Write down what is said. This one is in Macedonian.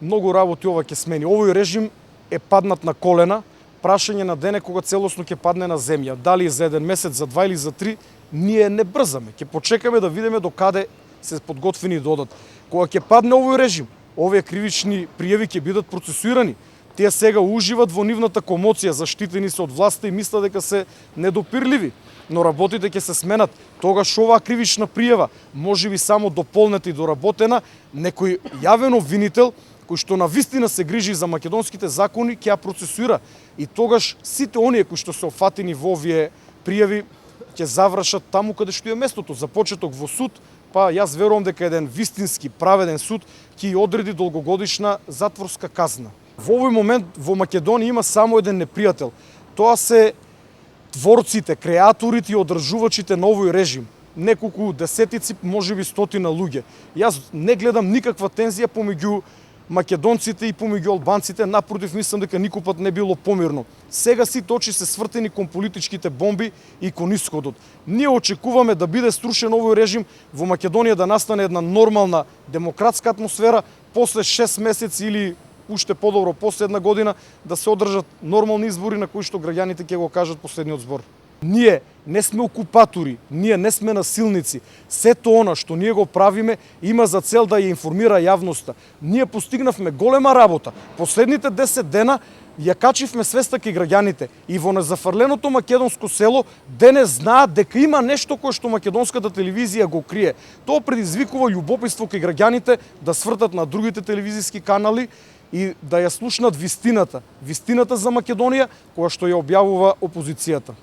многу работи ова ќе смени. Овој режим е паднат на колена, прашање на ден е кога целосно ќе падне на земја. Дали за еден месец, за 2 или за 3, ние не брзаме. Ќе почекаме да видиме до каде се подготвени да одат. Кога ќе падне овој режим, овие кривични пријави ќе бидат процесуирани. Тие сега уживат во нивната комоција, заштитени се од власта и мислат дека се недопирливи. Но работите ќе се сменат. Тогаш оваа кривична пријава можеби само дополнета и доработена, некој јавен обвинител кој што навистина се грижи за македонските закони ќе ја процесуира. И тогаш сите оние кои што се офатени во овие пријави ќе завршат таму каде што е местото, започеток во суд, па јас верувам дека еден вистински праведен суд ќе одреди долгогодишна затворска казна. Во овој момент во Македонија има само еден непријател. Тоа се творците, креаторите и одржувачите на овој режим. Неколку десетици, можеби стотина луѓе. Јас не гледам никаква тензија помеѓу македонците и помеѓу албанците, напротив, мислам дека никој пат не било помирно. Сега сите очи се свртени кон политичките бомби и кон исходот. Ние очекуваме да биде струшен овој режим, во Македонија да настане една нормална демократска атмосфера, после 6 месеци или уште подобро после една година да се одржат нормални избори на кои што граѓаните ќе го кажат последниот збор. Ние не сме окупатори, ние не сме насилници. Сето она што ние го правиме има за цел да ја информира јавноста. Ние постигнавме голема работа. Последните 10 дена ја качивме свеста кај граѓаните и во незафрленото македонско село денес знаат дека има нешто кое што македонската телевизија го крие. Тоа предизвикува љубопитство кај граѓаните да свртат на другите телевизиски канали и да ја слушнат вистината за Македонија која што ја објавува опозицијата.